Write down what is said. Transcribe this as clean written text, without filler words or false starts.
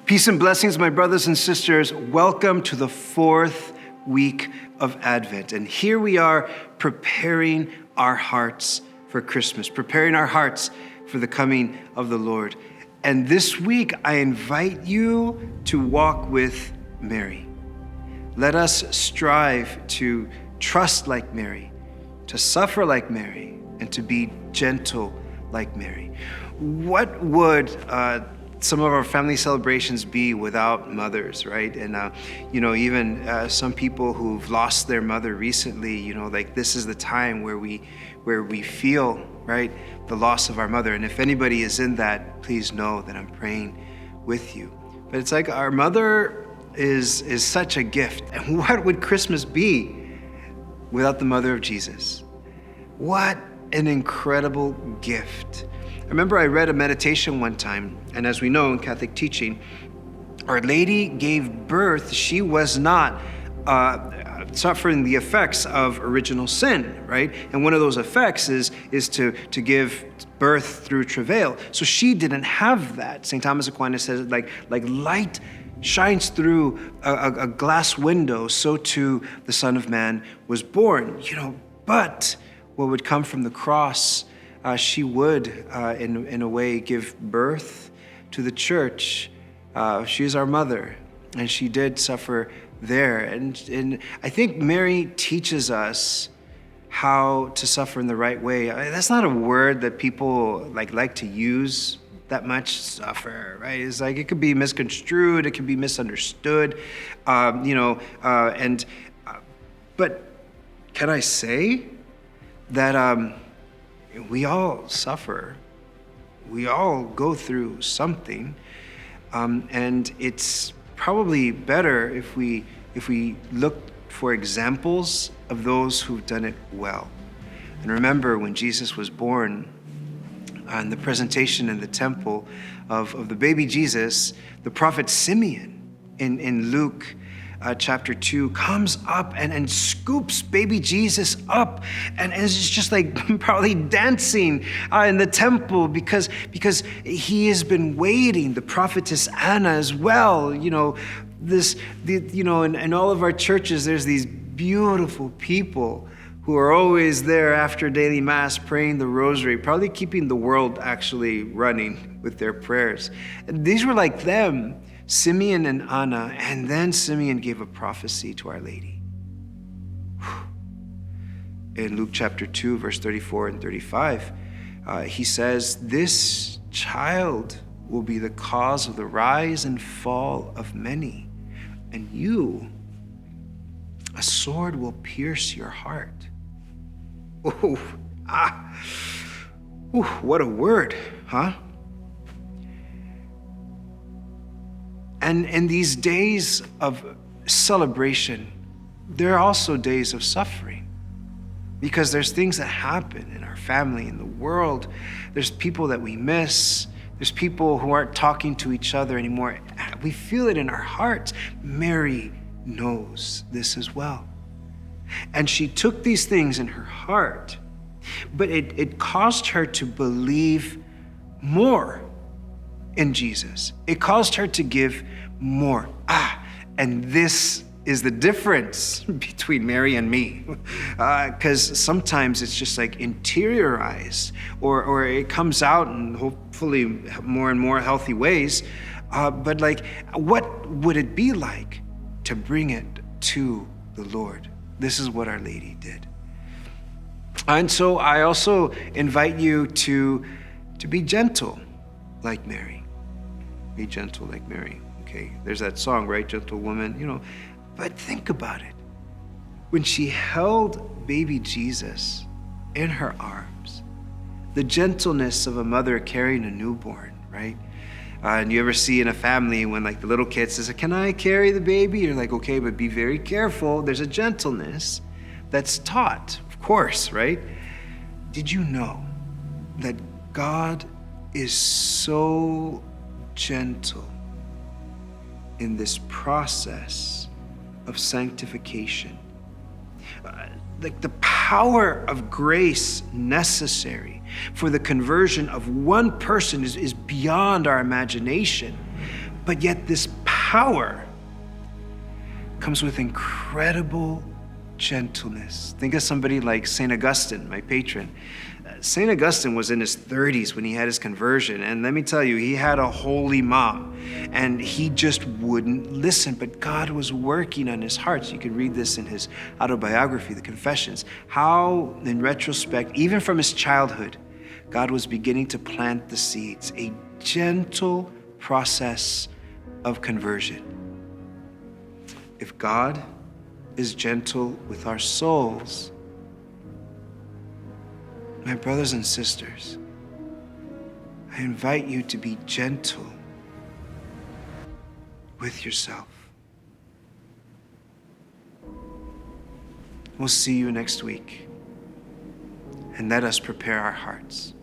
Peace and blessings, my brothers and sisters. Welcome to the fourth week of Advent. And here we are preparing our hearts for Christmas, preparing our hearts for the coming of the Lord. And this week, I invite you to walk with Mary. Let us strive to trust like Mary, to suffer like Mary, and to be gentle like Mary. What would some of our family celebrations be without mothers, right? And, even some people who've lost their mother recently, like this is the time where we feel, right, the loss of our mother. And if anybody is in that, please know that I'm praying with you. But it's like our mother is such a gift. And what would Christmas be without the mother of Jesus? What an incredible gift. I remember I read a meditation one time, and as we know in Catholic teaching, Our Lady gave birth. She was not suffering the effects of original sin, right? And one of those effects is to give birth through travail. So she didn't have that. St. Thomas Aquinas says like light shines through a glass window, so too the Son of Man was born. But what would come from the cross, she would, in a way, give birth to the church. She is our mother, and she did suffer there. And I think Mary teaches us how to suffer in the right way. That's not a word that people like to use that much, suffer, right? It's like it could be misconstrued, it can be misunderstood, but can I say that we all suffer, we all go through something, and it's probably better if we look for examples of those who've done it well. And remember, when Jesus was born, and the presentation in the temple of the baby Jesus, the prophet Simeon in Luke chapter 2 comes up and scoops baby Jesus up and is just like probably dancing in the temple because he has been waiting. The prophetess Anna as well, in all of our churches, there's these beautiful people who are always there after daily mass praying the rosary, probably keeping the world actually running with their prayers. And these were like them, Simeon and Anna, and then Simeon gave a prophecy to Our Lady. In Luke chapter 2, verse 34 and 35, he says, "This child will be the cause of the rise and fall of many, and you, a sword will pierce your heart." What a word, huh? And in these days of celebration, there are also days of suffering, because there's things that happen in our family, in the world. There's people that we miss. There's people who aren't talking to each other anymore. We feel it in our hearts. Mary knows this as well. And she took these things in her heart, but it caused her to believe more in Jesus. It caused her to give more. And this is the difference between Mary and me. Because sometimes it's just like interiorized, or it comes out in hopefully more and more healthy ways. But what would it be like to bring it to the Lord? This is what Our Lady did. And so I also invite you to be gentle like Mary. Be gentle like Mary. Okay, there's that song, right? Gentle woman, But think about it. When she held baby Jesus in her arms, the gentleness of a mother carrying a newborn, right? And you ever see in a family when the little kid says, "Can I carry the baby?" You're like, "Okay, but be very careful." There's a gentleness that's taught, of course, right? Did you know that God is so gentle in this process of sanctification? The power of grace necessary for the conversion of one person is beyond our imagination. But yet this power comes with incredible gentleness. Think of somebody like St. Augustine, my patron. St. Augustine was in his 30s when he had his conversion. And let me tell you, he had a holy mom and he just wouldn't listen. But God was working on his heart. So you can read this in his autobiography, The Confessions, how in retrospect, even from his childhood, God was beginning to plant the seeds, a gentle process of conversion. If God is gentle with our souls, my brothers and sisters, I invite you to be gentle with yourself. We'll see you next week, and let us prepare our hearts.